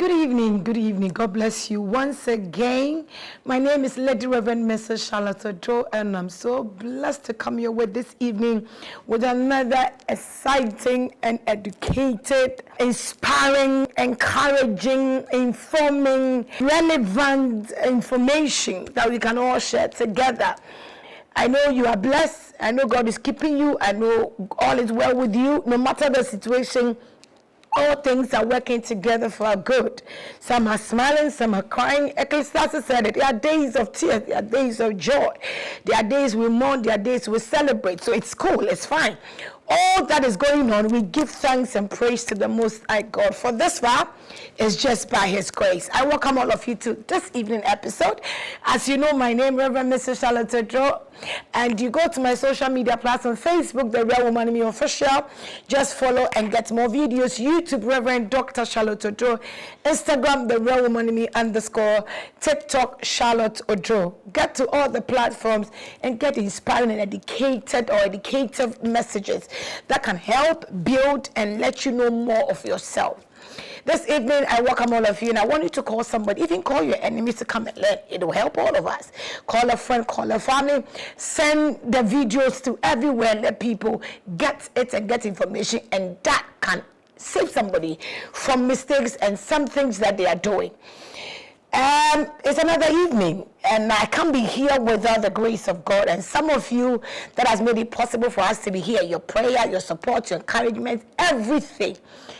Good evening. God bless you once again. My name is Lady Reverend Mrs. Charlotte Oduro, and I'm so blessed to come your way this evening with another exciting and educated, inspiring, encouraging, informing, relevant information that we can all share together. I know you are blessed. I know God is keeping you. I know all is well with you, no matter the situation. All things are working together for our good. Some are smiling, some are crying. Ecclesiastes said it. There are days of tears, there are days of joy. There are days we mourn, there are days we celebrate. So it's cool, it's fine. All that is going on, we give thanks and praise to the Most High God. For this far, it's just by His grace. I welcome all of you to this evening episode. As you know, my name is Reverend Mrs. Charlotte Oduro, and you go to my social media platform, Facebook, The Real Woman in Me Official. Just follow and get more videos. YouTube, Rev Dr. Charlotte Oduro. Instagram, The Real Woman in Me _ TikTok, Charlotte Oduro. Get to all the platforms and get inspiring and educative messages that can help build and let you know more of yourself. This evening, I welcome all of you, and I want you to call somebody, even call your enemies to come and learn. It will help all of us. Call a friend, call a family, send the videos to everywhere, let people get it and get information, and that can save somebody from mistakes and some things that they are doing. It's another evening, and I can't be here without the grace of God. And some of you that has made it possible for us to be here, your prayer, your support, your encouragement, everything.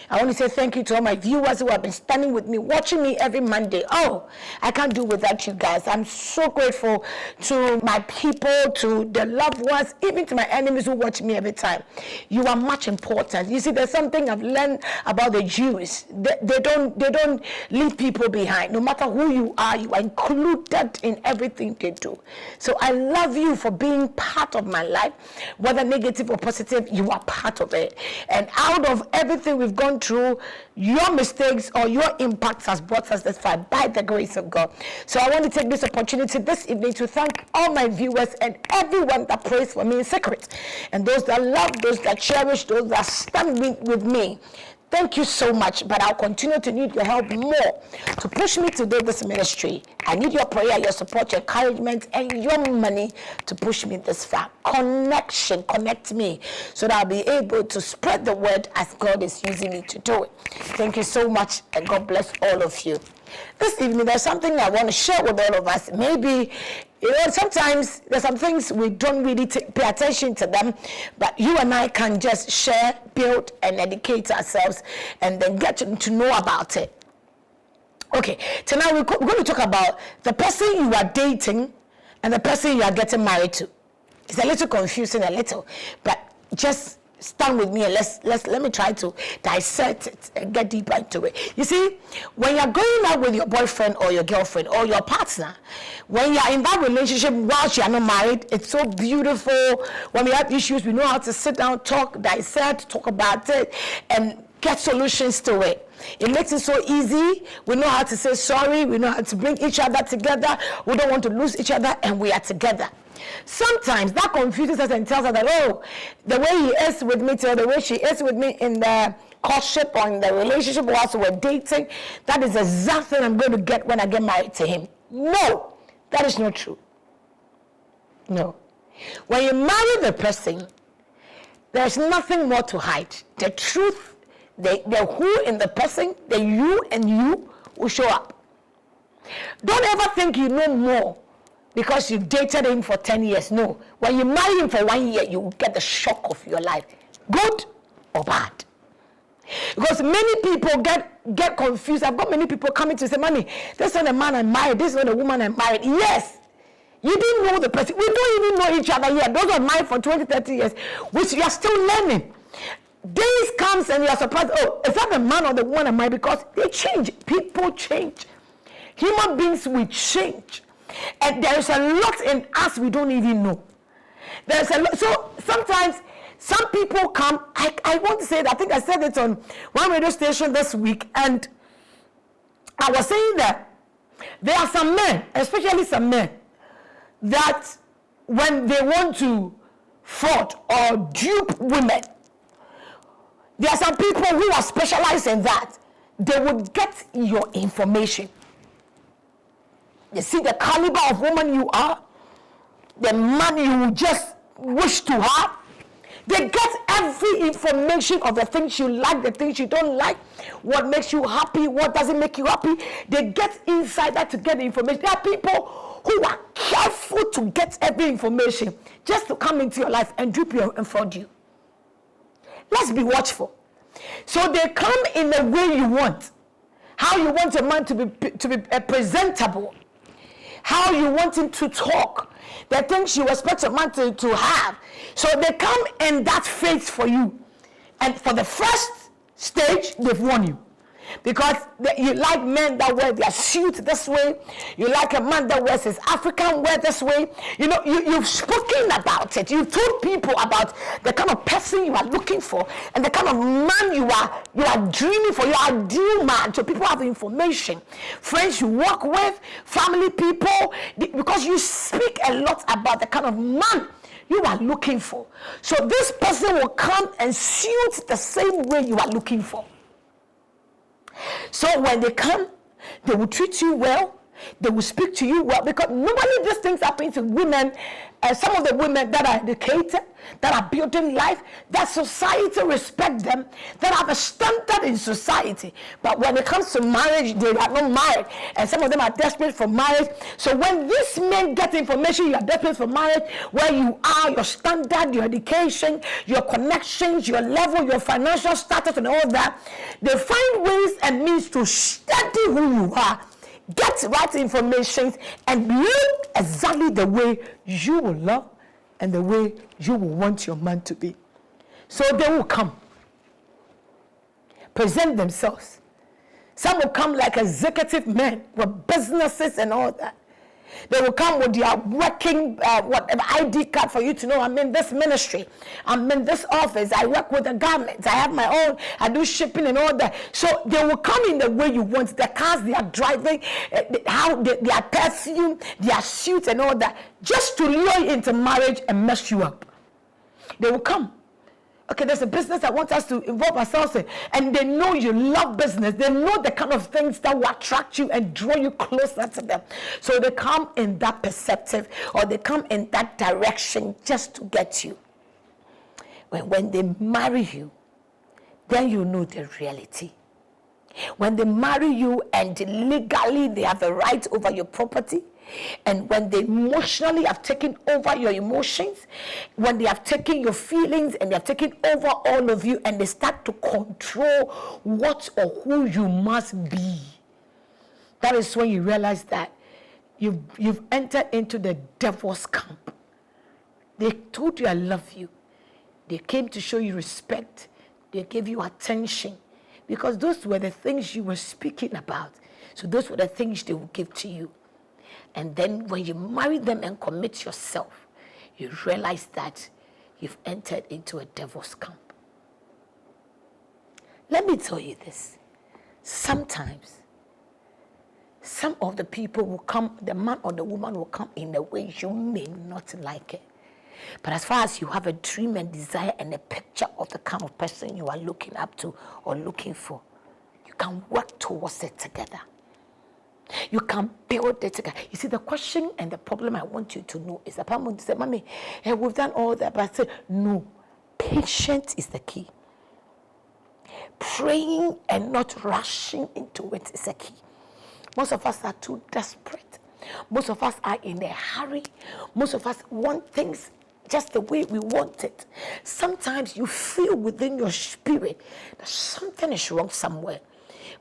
I want to say thank you to all my viewers who have been standing with me, watching me every Monday. Oh, I can't do without you guys. I'm so grateful to my people, to the loved ones, even to my enemies who watch me every time. You are much important. You see, there's something I've learned about the Jews. They don't leave people behind. No matter who you are included in everything they do. So I love you for being part of my life, whether negative or positive. You are part of it, and out of everything we've gone through, your mistakes or your impacts has brought us this far by the grace of God. So I want to take this opportunity this evening to thank all my viewers and everyone that prays for me in secret, and those that love, those that cherish, those that stand with me. Thank you so much, but I'll continue to need your help more to push me to do this ministry. I need your prayer, your support, your encouragement, and your money to push me this far. Connect me so that I'll be able to spread the word as God is using me to do it. Thank you so much, and God bless all of you. This evening, there's something I want to share with all of us. Maybe, sometimes there's some things we don't really pay attention to them, but you and I can just share, build, and educate ourselves, and then get to know about it. Okay, tonight we're going to talk about the person you are dating and the person you are getting married to. It's a little confusing, but just stand with me and let me try to dissect it and get deeper into it. You see, when you're going out with your boyfriend or your girlfriend or your partner, when you're in that relationship whilst you're not married, it's so beautiful. When we have issues, we know how to sit down, talk, dissect, talk about it, and get solutions to it. It makes it so easy. We know how to say sorry. We know how to bring each other together. We don't want to lose each other, and we are together. Sometimes that confuses us and tells us that, oh, the way he is with me or the way she is with me in the courtship or in the relationship whilst we're dating, that is the exact thing I'm going to get when I get married to him. No, that is not true. No. When you marry the person, there's nothing more to hide. The truth, the who in the person, the you and you will show up. Don't ever think you know more because you dated him for 10 years. No. When you marry him for 1 year, you will get the shock of your life. Good or bad. Because many people get confused. I've got many people coming to say, "Mommy, this is not the man I married. This is not the woman I married." Yes. You didn't know the person. We don't even know each other yet. Those are married for 20, 30 years, which you are still learning. Days comes and you are surprised, oh, is that the man or the woman I married? Because they change. People change. Human beings will change. And there is a lot in us we don't even know. There's a lot. So sometimes some people come. I want to say that I think I said it on one radio station this week, and I was saying that there are some men, especially some men, that when they want to fraud or dupe women, there are some people who are specialized in that. they would get your information. You see the caliber of woman you are, the man you just wish to have. They get every information of the things you like, the things you don't like, what makes you happy, what doesn't make you happy. They get inside that to get the information. There are people who are careful to get every information just to come into your life and dupe you and fraud you. Let's be watchful. So they come in the way you want. How you want a man to be presentable. How you want him to talk. The things you expect a man to have. So they come in that phase for you. And for the first stage, they've won you. Because you like men that wear their suit this way. You like a man that wears his African wear this way. You know, you've spoken about it. You've told people about the kind of person you are looking for and the kind of man you are dreaming for. You are a dream man. So people have information. Friends you work with, family people, because you speak a lot about the kind of man you are looking for. So this person will come and suit the same way you are looking for. So when they come, they will treat you well. They will speak to you well, because normally these things happen to women. Some of the women that are educated, that are building life, that society respect them, that have a standard in society. But when it comes to marriage, they are not married, and some of them are desperate for marriage. So when these men get information, you are desperate for marriage, where you are, your standard, your education, your connections, your level, your financial status, and all that, they find ways and means to study who you are, get right information, and look exactly the way you will love and the way you will want your man to be. So they will come, present themselves. Some will come like executive men with businesses and all that. They will come with their working whatever ID card for you to know, I'm in this ministry, I'm in this office, I work with the garments, I have my own, I do shipping and all that. So they will come in the way you want, the cars they are driving, how their perfume, their suits and all that, just to lure you into marriage and mess you up. They will come. Okay, there's a business I want us to involve ourselves in. And they know you love business. They know the kind of things that will attract you and draw you closer to them. So they come in that perceptive, or they come in that direction just to get you. When they marry you, then you know the reality. When they marry you and legally they have a right over your property, and when they emotionally have taken over your emotions, when they have taken your feelings and they have taken over all of you, and they start to control what or who you must be, that is when you realize that you've entered into the devil's camp. They told you I love you. They came to show you respect. They gave you attention, because those were the things you were speaking about. So those were the things they would give to you. And then when you marry them and commit yourself, you realize that you've entered into a devil's camp. Let me tell you this. Sometimes, some of the people will come, the man or the woman will come in a way you may not like it. But as far as you have a dream and desire and a picture of the kind of person you are looking up to or looking for, you can work towards it together. You can build it together. You see, the question and the problem I want you to know is that I'm going to say, Mommy, we've done all that, but I said, no, patience is the key. Praying and not rushing into it is the key. Most of us are too desperate. Most of us are in a hurry. Most of us want things just the way we want it. Sometimes you feel within your spirit that something is wrong somewhere.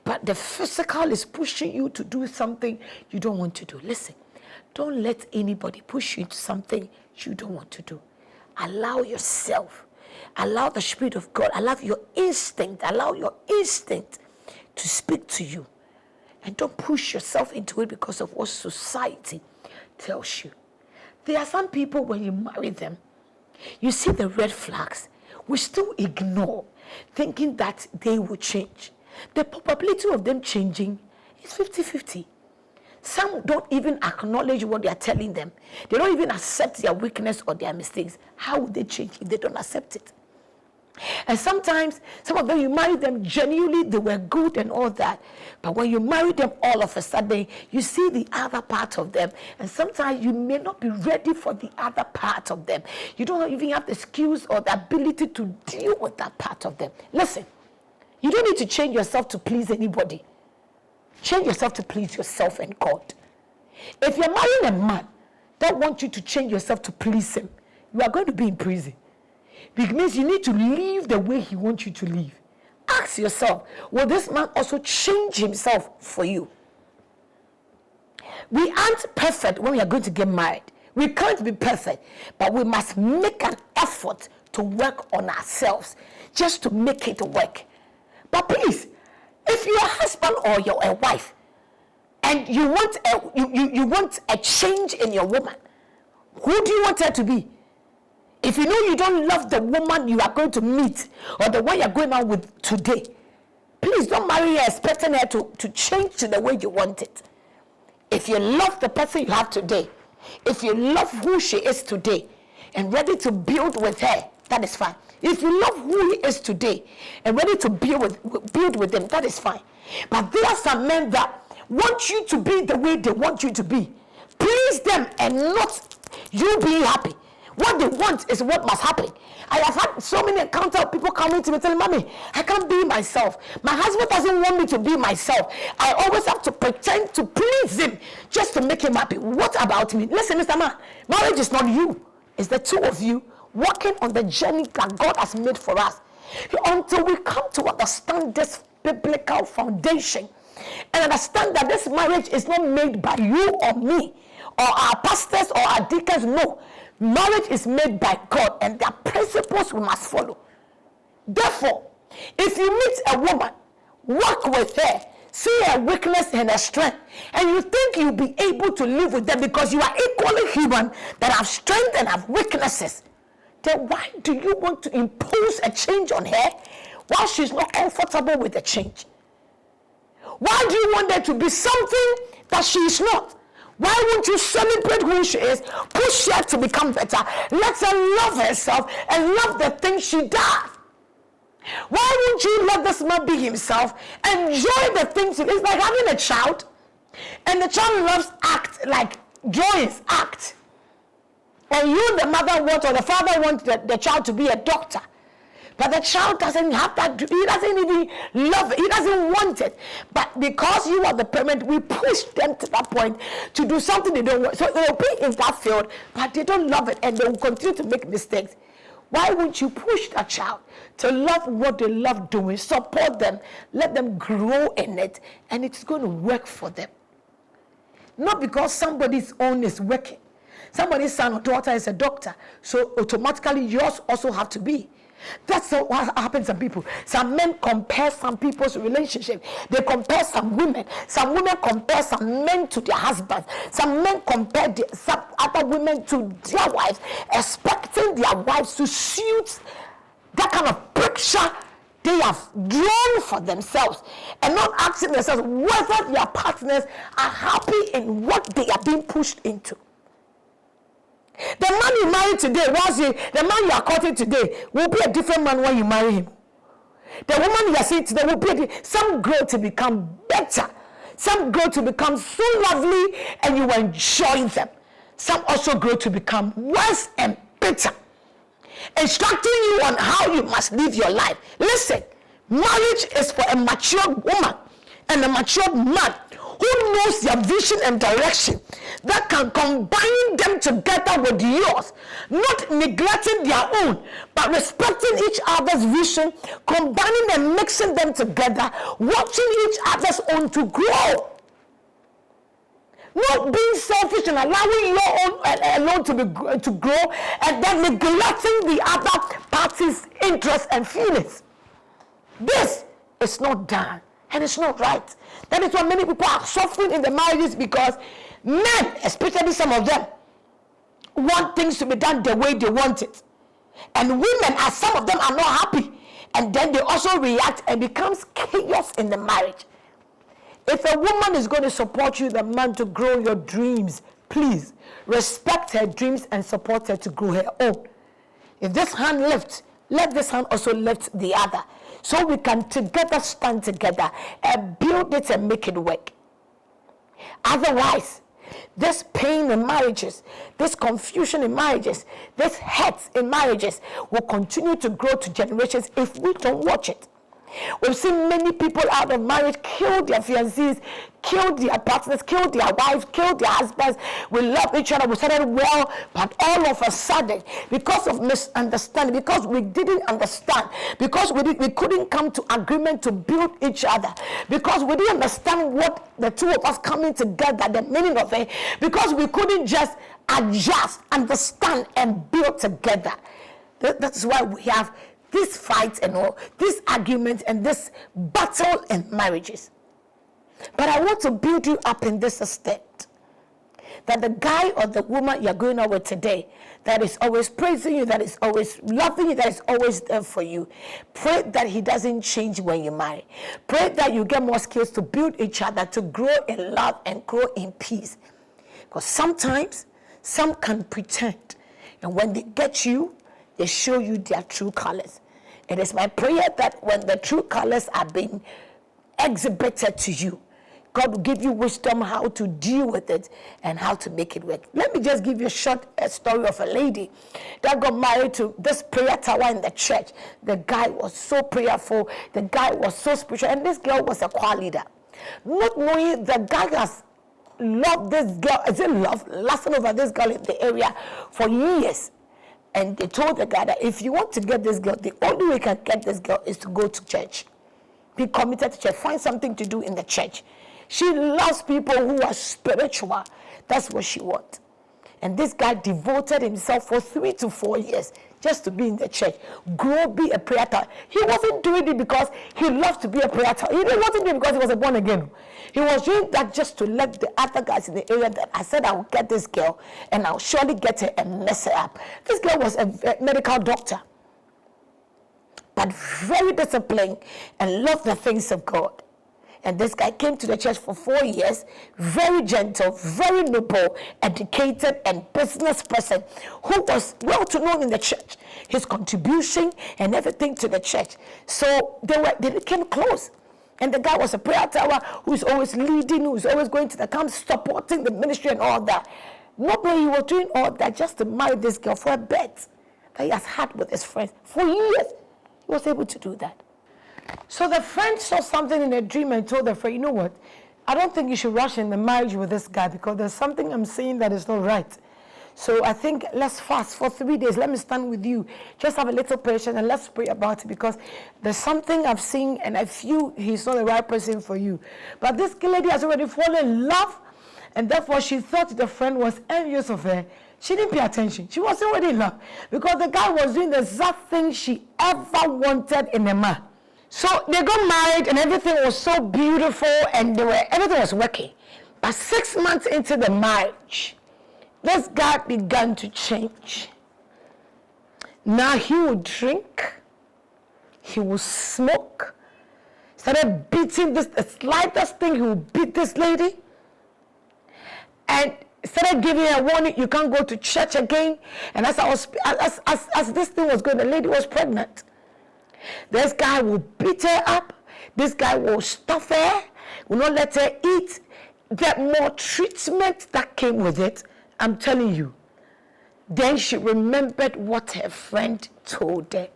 But the physical is pushing you to do something you don't want to do. Listen, don't let anybody push you into something you don't want to do. Allow yourself, allow the Spirit of God, allow your instinct to speak to you. And don't push yourself into it because of what society tells you. There are some people, when you marry them, you see the red flags, we still ignore, thinking that they will change. The probability of them changing is 50-50. Some don't even acknowledge what they are telling them. They don't even accept their weakness or their mistakes. How would they change if they don't accept it? And sometimes, some of them, you marry them genuinely, they were good and all that. But when you marry them, all of a sudden, you see the other part of them. And sometimes you may not be ready for the other part of them. You don't even have the skills or the ability to deal with that part of them. Listen, you don't need to change yourself to please anybody. Change yourself to please yourself and God. If you're marrying a man that wants you to change yourself to please him, you are going to be in prison. It means you need to live the way he wants you to live. Ask yourself, will this man also change himself for you? We aren't perfect when we are going to get married. We can't be perfect, but we must make an effort to work on ourselves just to make it work. But please, if you're a husband or you're a wife and you want a change in your woman, who do you want her to be? If you know you don't love the woman you are going to meet or the one you're going out with today, please don't marry her expecting her to change to the way you want it. If you love the person you have today, if you love who she is today and ready to build with her, that is fine. If you love who he is today and ready to build with them, that is fine. But there are some men that want you to be the way they want you to be. Please them and not you being happy. What they want is what must happen. I have had so many encounters of people coming to me telling, Mommy, I can't be myself. My husband doesn't want me to be myself. I always have to pretend to please him just to make him happy. What about me? Listen, Mr. Man, marriage is not you. It's the two of you working on the journey that God has made for us. Until we come to understand this biblical foundation and understand that this marriage is not made by you or me or our pastors or our deacons. No. Marriage is made by God, and there are principles we must follow. Therefore, if you meet a woman, work with her, see her weakness and her strength, and you think you'll be able to live with them because you are equally human that have strength and have weaknesses, then why do you want to impose a change on her while she's not comfortable with the change? Why do you want her to be something that she is not? Why won't you celebrate who she is, push her to become better, let her love herself and love the things she does? Why won't you let this man be himself, enjoy the things? It's like having a child, and the child loves act, like joy is act. And you, the mother, want or the father wants the child to be a doctor. But the child doesn't have that, he doesn't even love it, he doesn't want it. But because you are the parent, we push them to that point to do something they don't want. So they'll be in that field, but they don't love it and they will continue to make mistakes. Why won't you push that child to love what they love doing, support them, let them grow in it, and it's going to work for them? Not because somebody's own is working. Somebody's son or daughter is a doctor, so automatically yours also have to be. That's what happens to people. Some men compare some people's relationship. They compare some women. Some women compare some men to their husbands. Some men compare some other women to their wives, expecting their wives to suit that kind of picture they have drawn for themselves, and not asking themselves whether their partners are happy in what they are being pushed into. The man you marry today, the man you are courting today, will be a different man when you marry him. The woman you are seeing today will be some grow to become better. Some grow to become so lovely and you enjoy them. Some also grow to become worse and bitter, instructing you on how you must live your life. Listen, marriage is for a mature woman and a mature man who knows their vision and direction, that can combine them together with yours, not neglecting their own, but respecting each other's vision, combining and mixing them together, watching each other's own to grow. Not being selfish and allowing your own alone to grow, and then neglecting the other party's interests and feelings. This is not done. And it's not right. That is why many people are suffering in the marriages, because men, especially some of them, want things to be done the way they want it. And women, as some of them, are not happy. And then they also react and becomes chaos in the marriage. If a woman is going to support you, the man, to grow your dreams, please respect her dreams and support her to grow her own. If this hand lifts, let this hand also lift the other, so we can together stand together and build it and make it work. Otherwise, this pain in marriages, this confusion in marriages, this hurt in marriages will continue to grow to generations if we don't watch it. We've seen many people out of marriage kill their fiancés, kill their partners, kill their wives, kill their husbands. We love each other, we started well, but all of a sudden, because of misunderstanding, because we didn't understand, because we couldn't come to agreement to build each other, because we didn't understand what the two of us coming together, the meaning of it, because we couldn't just adjust, understand, and build together. That's why we have this fight and all, this argument and this battle in marriages. But I want to build you up in this extent, that the guy or the woman you're going out with today, that is always praising you, that is always loving you, that is always there for you, pray that he doesn't change when you marry. Pray that you get more skills to build each other, to grow in love and grow in peace. Because sometimes some can pretend, and when they get you, they show you their true colors. It is my prayer that when the true colors are being exhibited to you, God will give you wisdom how to deal with it and how to make it work. Let me just give you a short story of a lady that got married to this prayer tower in the church. The guy was so prayerful. The guy was so spiritual. And this girl was a choir leader. Not knowing the guy has loved this girl, lasting over this girl in the area for years. And they told the guy that if you want to get this girl, the only way you can get this girl is to go to church. Be committed to church. Find something to do in the church. She loves people who are spiritual. That's what she wants. And this guy devoted himself for 3 to 4 years just to be in the church. Grow, be a prayer tower. He wasn't doing it because he loved to be a prayer tower. He wasn't doing it because he was a born again. He was doing that just to let the other guys in the area that I said I will get this girl and I'll surely get her and mess her up. This girl was a medical doctor, but very disciplined and loved the things of God. And this guy came to the church for 4 years, very gentle, very noble, educated, and business person who was well to know in the church. His contribution and everything to the church. So they became close. And the guy was a prayer tower who's always leading, who's always going to the camp, supporting the ministry and all that. Nobody he was doing all that just to marry this girl for a bet that he has had with his friends for years. He was able to do that. So the friend saw something in a dream and told the friend, you know what, I don't think you should rush in the marriage with this guy because there's something I'm seeing that is not right. So I think let's fast for 3 days. Let me stand with you. Just have a little patience and let's pray about it because there's something I've seen and I feel he's not the right person for you. But this lady has already fallen in love and therefore she thought the friend was envious of her. She didn't pay attention. She was already in love because the guy was doing the exact thing she ever wanted in a man. So they got married and everything was so beautiful and everything was working. But 6 months into the marriage, this guy began to change. Now he would drink, he would smoke, started beating the slightest thing, he would beat this lady. And started giving her a warning, you can't go to church again. And as this thing was going, the lady was pregnant. This guy will beat her up. This guy will stuff her, will not let her eat. Get more treatment that came with it. I'm telling you. Then she remembered what her friend told her.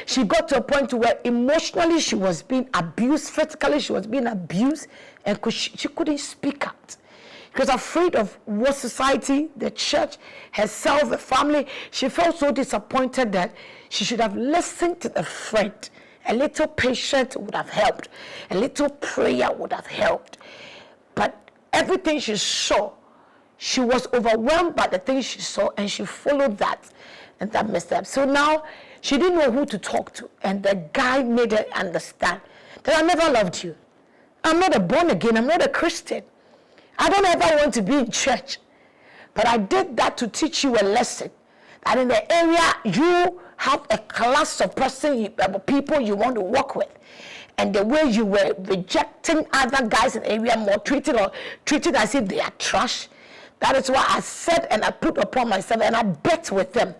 She got to a point where emotionally she was being abused, physically she was being abused, and she couldn't speak out. She was afraid of what society, the church, herself, the family. She felt so disappointed that she should have listened to the friend. A little patience would have helped. A little prayer would have helped. But everything she saw, she was overwhelmed by the things she saw and she followed that. And that messed her up. So now she didn't know who to talk to. And the guy made her understand that I never loved you. I'm not a born again. I'm not a Christian. I don't ever want to be in church. But I did that to teach you a lesson. That in the area, you have a class of people you want to work with. And the way you were rejecting other guys in the area, more treated as if they are trash. That is why I said and I put upon myself and I bet with them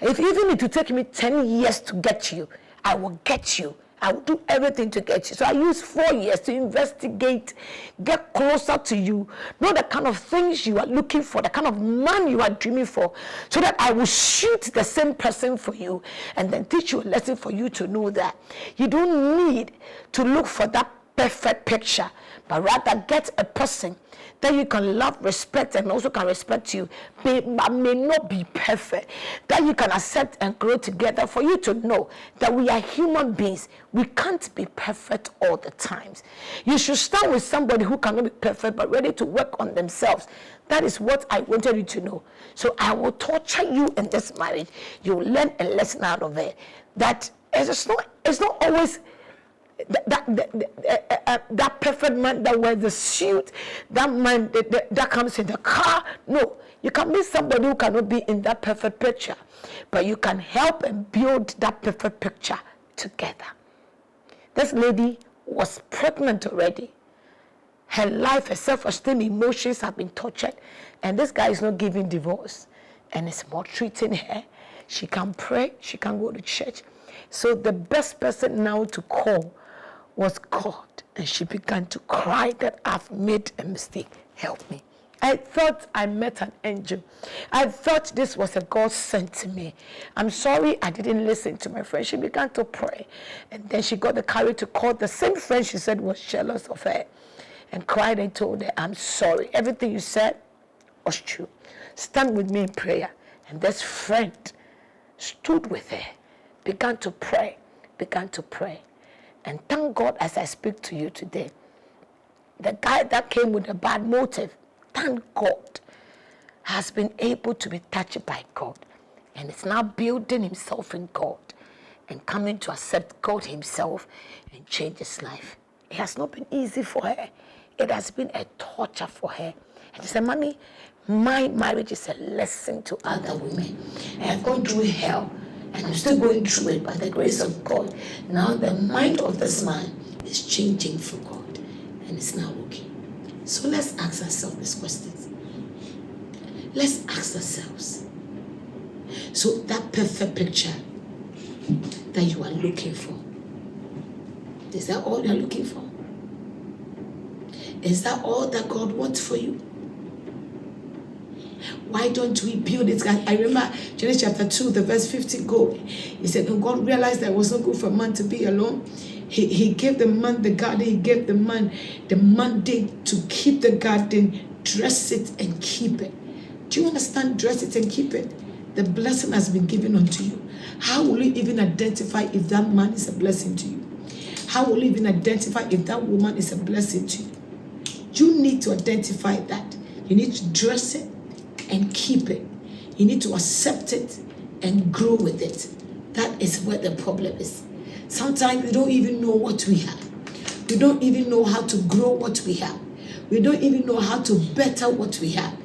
If even it will take me 10 years to get you, I will get you. I will do everything to get you. So I use 4 years to investigate, get closer to you, know the kind of things you are looking for, the kind of man you are dreaming for, so that I will shoot the same person for you and then teach you a lesson for you to know that you don't need to look for that perfect picture, but rather get a person that you can love, respect, and also can respect you, but may not be perfect, that you can accept and grow together, for you to know that we are human beings. We can't be perfect all the times. You should start with somebody who cannot be perfect, but ready to work on themselves. That is what I wanted you to know. So I will torture you in this marriage. You will learn a lesson out of it. That it's not always that perfect man that wears the suit, that man that comes in the car. No, you can be somebody who cannot be in that perfect picture, but you can help and build that perfect picture together. This lady was pregnant already. Her life, her self-esteem, emotions have been tortured, and this guy is not giving divorce and is maltreating her. She can pray, she can go to church. So the best person now to call was God, and she began to cry that I've made a mistake. Help me. I thought I met an angel. I thought this was a God sent to me. I'm sorry I didn't listen to my friend. She began to pray, and then she got the courage to call the same friend she said was jealous of her, and cried and told her, I'm sorry. Everything you said was true. Stand with me in prayer. And this friend stood with her, began to pray. And thank God, as I speak to you today, the guy that came with a bad motive, thank God, has been able to be touched by God, and is now building himself in God and coming to accept God himself and change his life. It has not been easy for her. It has been a torture for her. And she said, Mommy, my marriage is a lesson to other women. I have gone through hell, and I'm still going through it by the grace of God. Now the mind of this man is changing for God, and it's now okay. So let's ask ourselves these questions. Let's ask ourselves. So that perfect picture that you are looking for, is that all you're looking for? Is that all that God wants for you? Why don't we build it? I remember Genesis chapter 2, the verse 50 go. He said, when God realized that it was not good for man to be alone, he gave the man the garden. He gave the man the mandate to keep the garden, dress it and keep it. Do you understand? Dress it and keep it. The blessing has been given unto you. How will you even identify if that man is a blessing to you? How will you even identify if that woman is a blessing to you? You need to identify that. You need to dress it and keep it. You need to accept it and grow with it. That is where the problem is. Sometimes we don't even know what we have. We don't even know how to grow what we have. We don't even know how to better what we have.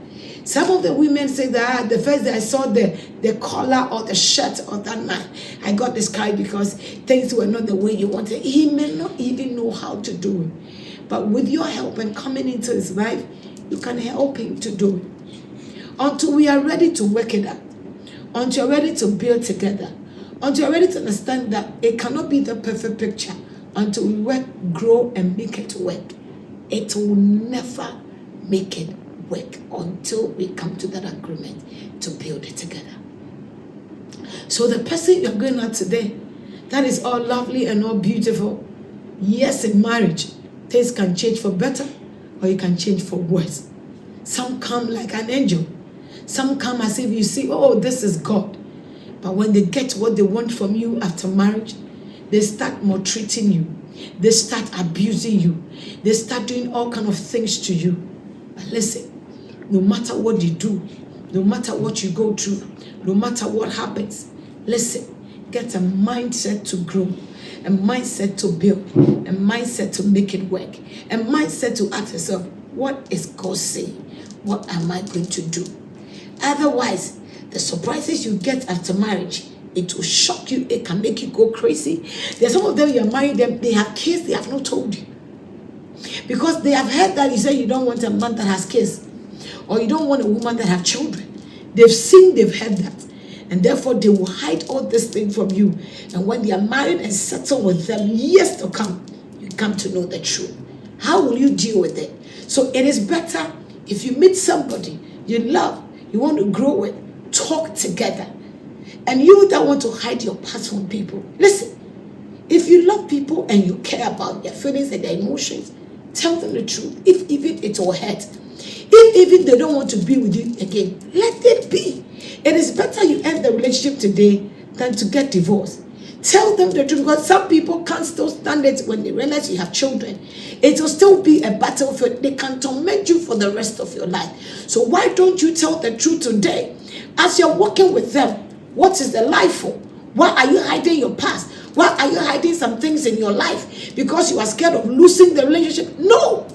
Some of the women say that the first day I saw the collar or the shirt of that man, I got discouraged because things were not the way you wanted. He may not even know how to do it. But with your help and coming into his life, you can help him to do it. Until we are ready to work it out. Until you're ready to build together. Until you're ready to understand that it cannot be the perfect picture. Until we work, grow, and make it work. It will never make it work until we come to that agreement to build it together. So the person you're going at today, that is all lovely and all beautiful. Yes, in marriage, things can change for better or you can change for worse. Some come like an angel. Some come as if you see, oh, this is God. But when they get what they want from you after marriage, they start maltreating you. They start abusing you. They start doing all kinds of things to you. But listen, no matter what you do, no matter what you go through, no matter what happens, listen, get a mindset to grow, a mindset to build, a mindset to make it work, a mindset to ask yourself, what is God saying? What am I going to do? Otherwise, the surprises you get after marriage, it will shock you. It can make you go crazy. There's some of them, you're married them, they have kids, they have not told you. Because they have heard that you say you don't want a man that has kids, or you don't want a woman that have children. They've seen, they've heard that. And therefore, they will hide all this thing from you. And when they are married and settle with them years to come, you come to know the truth. How will you deal with it? So it is better if you meet somebody you love, you want to grow with, talk together. And you that want to hide your past from people, listen, if you love people and you care about their feelings and their emotions, tell them the truth. If even it will hurt, if even they don't want to be with you again, let it be. It is better you end the relationship today than to get divorced. Tell them the truth, because some people can't still stand it when they realize you have children. It will still be a battlefield. They can torment you for the rest of your life. So why don't you tell the truth today? As you're working with them, what is the life for? Why are you hiding your past? Why are you hiding some things in your life? Because you are scared of losing the relationship? No.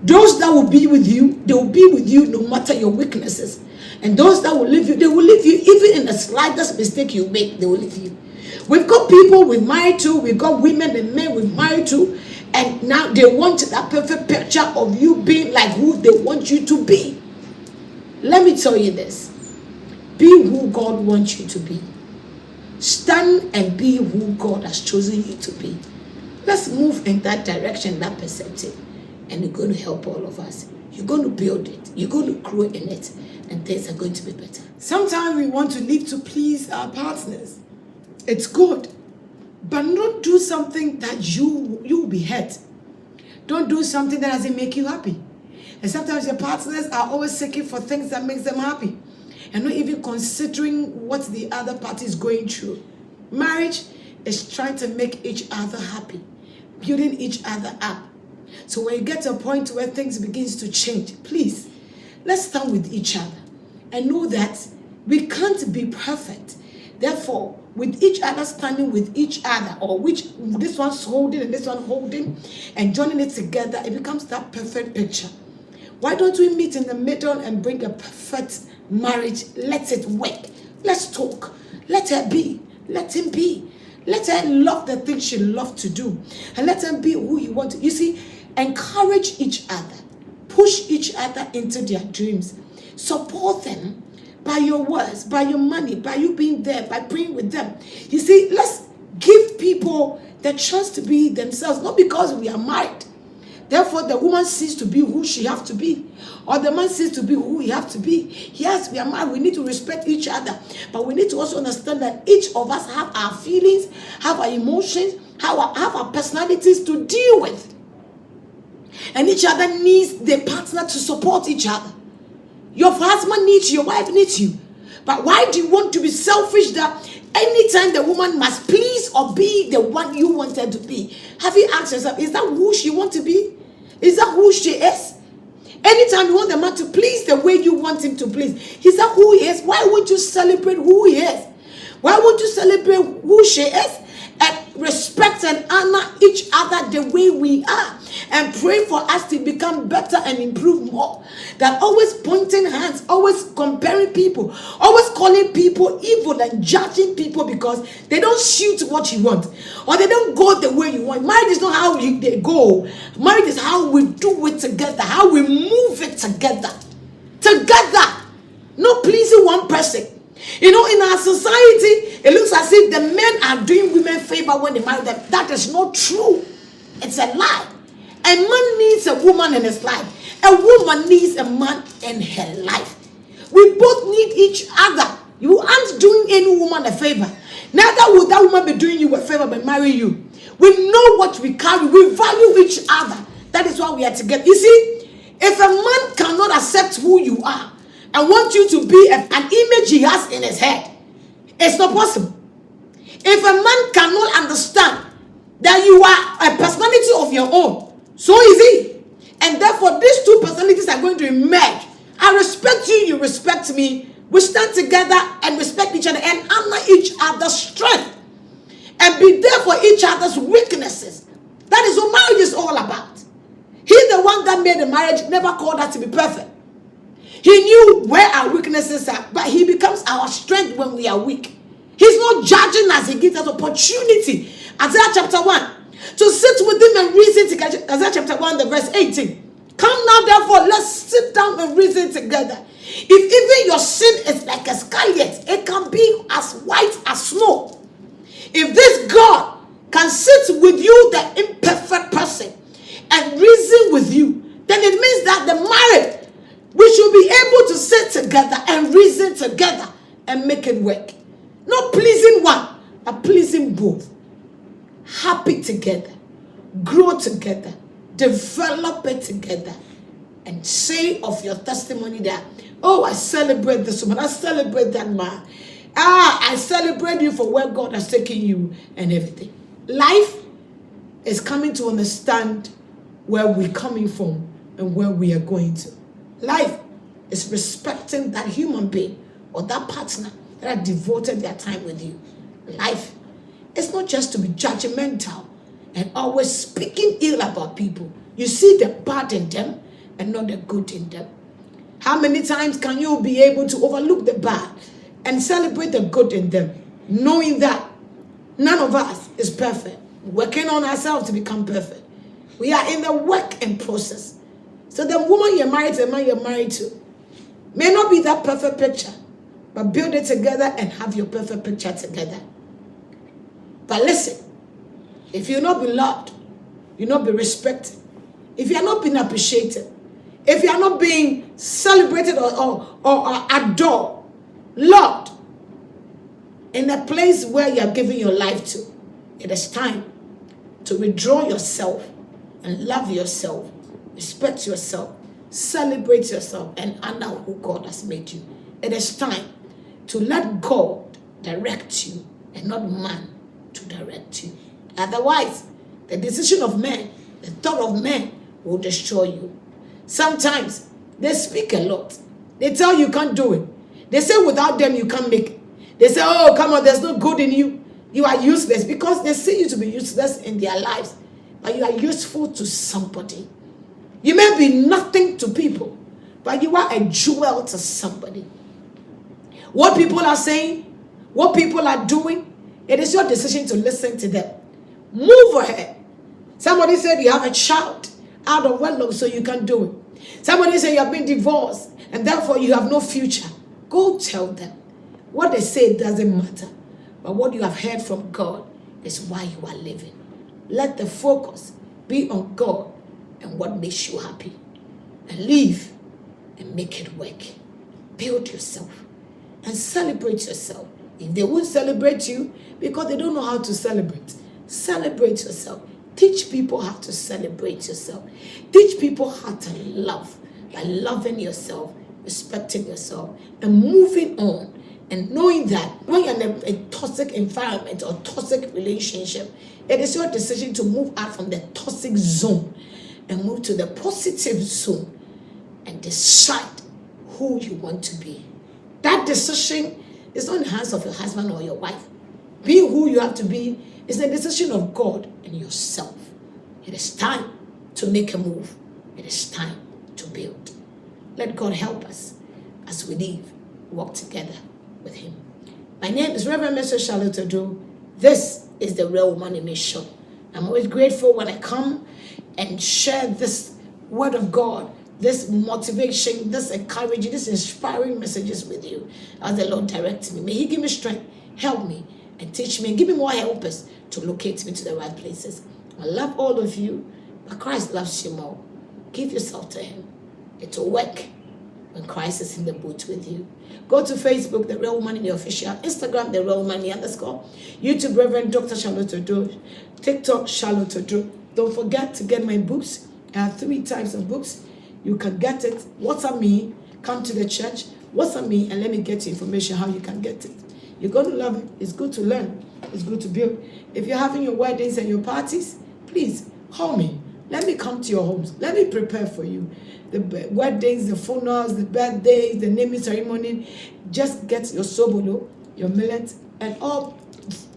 Those that will be with you, they will be with you no matter your weaknesses. And those that will leave you, they will leave you even in the slightest mistake you make, they will leave you. We've got people with Marry2, we've got women and men with Marry2, and now they want that perfect picture of you being like who they want you to be. Let me tell you this. Be who God wants you to be. Stand and be who God has chosen you to be. Let's move in that direction, that perspective, and it's going to help all of us. You're going to build it. You're going to grow in it, and things are going to be better. Sometimes we want to live to please our partners. It's good, but don't do something that you will be hurt. Don't do something that doesn't make you happy. And sometimes your partners are always seeking for things that makes them happy, and not even considering what the other party is going through. Marriage is trying to make each other happy, building each other up. So when you get to a point where things begins to change, please, let's stand with each other and know that we can't be perfect. Therefore, with each other standing with each other, or which this one's holding and this one holding, and joining it together, it becomes that perfect picture. Why don't we meet in the middle and bring a perfect marriage? Let it work. Let's talk. Let her be. Let him be. Let her love the things she loves to do. And let them be who you want to. You see, encourage each other. Push each other into their dreams. Support them by your words, by your money, by you being there, by praying with them. You see, let's give people the chance to be themselves, not because we are married. Therefore, the woman ceases to be who she has to be, or the man ceases to be who he has to be. Yes, we are married. We need to respect each other, but we need to also understand that each of us have our feelings, have our emotions, have our personalities to deal with. And each other needs the partner to support each other. Your husband needs you, your wife needs you. But why do you want to be selfish that anytime the woman must please or be the one you want her to be? Have you asked yourself, is that who she wants to be? Is that who she is? Anytime you want the man to please the way you want him to please, is that who he is? Why won't you celebrate who he is? Why won't you celebrate who she is? And respect and honor each other the way we are, and pray for us to become better and improve more. That always pointing hands, always comparing people, always calling people evil and judging people because they don't suit what you want, or they don't go the way you want. Marriage is not how they go. Marriage is how we do it together, how we move it together. Together, not pleasing one person. You know, in our society, it looks as if the men are doing women favor when they marry them. That is not true. It's a lie. A man needs a woman in his life. A woman needs a man in her life. We both need each other. You aren't doing any woman a favor. Neither would that woman be doing you a favor by marrying you. We know what we carry. We value each other. That is why we are together. You see, if a man cannot accept who you are and want you to be an image he has in his head, it's not possible. If a man cannot understand that you are a personality of your own, so is he. And therefore, these two personalities are going to emerge. I respect you, you respect me. We stand together and respect each other and honor each other's strength. And be there for each other's weaknesses. That is what marriage is all about. He's the one that made the marriage, never called us to be perfect. He knew where our weaknesses are, but he becomes our strength when we are weak. He's not judging us. He gives us opportunity. Isaiah chapter 1. To sit with him and reason together. Isaiah chapter 1, the verse 18. Come now, therefore, let's sit down and reason together. If even Even your sin is like a scarlet. It can be as white as snow. If this God can sit with you, the imperfect person, and reason with you, then it means that the marriage, we should be able to sit together and reason together and make it work. Not pleasing one, but pleasing both. Happy together, grow together, develop it together, and say of your testimony that, oh, I celebrate this woman, I celebrate that man. I celebrate you for where God has taken you and everything. Life is coming to understand where we're coming from and where we are going to. Life is respecting that human being or that partner that have devoted their time with you. Life is not just to be judgmental and always speaking ill about people. You see the bad in them and not the good in them. How many times can you be able to overlook the bad and celebrate the good in them, knowing that none of us is perfect, working on ourselves to become perfect. We are in the work in process. So the woman you're married to, the man you're married to, may not be that perfect picture, but build it together and have your perfect picture together. But listen, if you're not be loved, you're not be respected, if you're not being appreciated, if you're not being celebrated or adored, loved, in a place where you're giving your life to, it is time to withdraw yourself and love yourself, respect yourself, celebrate yourself, and honor who God has made you. It is time to let God direct you and not man to direct you. Otherwise, the decision of man, the thought of man will destroy you. Sometimes they speak a lot. They tell you can't do it. They say without them you can't make it. They say, oh, come on, there's no good in you. You are useless, because they see you to be useless in their lives. But you are useful to somebody. You may be nothing to people, but you are a jewel to somebody. What people are saying, what people are doing, it is your decision to listen to them. Move ahead. Somebody said you have a child out of wedlock, so you can't do it. Somebody said you have been divorced and therefore you have no future. Go tell them. What they say doesn't matter, but what you have heard from God is why you are living. Let the focus be on God and what makes you happy, and live and make it work. Build yourself and celebrate yourself. If they won't celebrate you because they don't know how to celebrate, celebrate yourself. Teach people how to celebrate yourself. Teach people how to love by loving yourself, respecting yourself, and moving on. And knowing that when you're in a toxic environment or toxic relationship, it is your decision to move out from the toxic zone and move to the positive zone and decide who you want to be. That decision is not in the hands of your husband or your wife. Being who you have to be is the decision of God and yourself. It is time to make a move. It is time to build. Let God help us as we live, walk together with Him. My name is Rev Dr. Charlotte Oduro. This is the Real Woman in Me Show. I'm always grateful when I come and share this word of God, this motivation, this encouraging, this inspiring messages with you as the Lord directs me. May He give me strength, help me, and teach me, and give me more helpers to locate me to the right places. I love all of you, but Christ loves you more. Give yourself to Him. It will work when Christ is in the boat with you. Go to Facebook, The Real Woman in the Official, Instagram, The Real Woman _ YouTube, Rev Dr. Charlotte Oduro, TikTok, Charlotte Oduro. Don't forget to get my books. I have 3 types of books. You can get it. WhatsApp me, come to the church, WhatsApp me, and let me get you information how you can get it. You're going to love it. It's good to learn. It's good to build. If you're having your weddings and your parties, please call me. Let me come to your homes. Let me prepare for you. The weddings, the funerals, the birthdays, the naming ceremony. Just get your sobolo, your millet, and all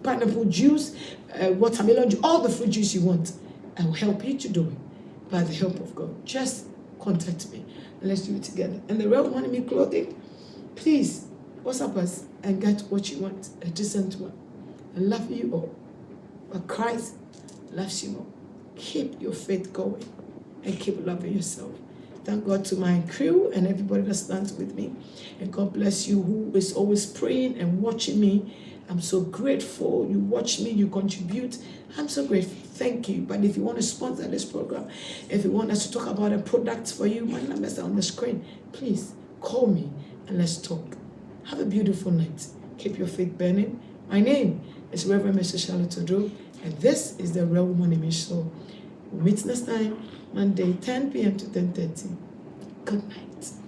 pineapple juice, watermelon juice, all the fruit juice you want. I will help you to do it by the help of God. Just contact me and let's do it together. And the Real Woman in Me clothing, please WhatsApp us and get what you want, a decent one. I love you all, but Christ loves you more. Keep your faith going and keep loving yourself. Thank God to my crew and everybody that stands with me. And God bless you who is always praying and watching me. I'm so grateful. You watch me, you contribute. I'm so grateful. Thank you. But if you want to sponsor this program, if you want us to talk about a product for you, my numbers are on the screen. Please call me and let's talk. Have a beautiful night. Keep your faith burning. My name is Reverend Mrs. Charlotte Oduro, and this is the Real Woman Image Show. We'll meet next time, Monday, 10 p.m. to 10:30. Good night.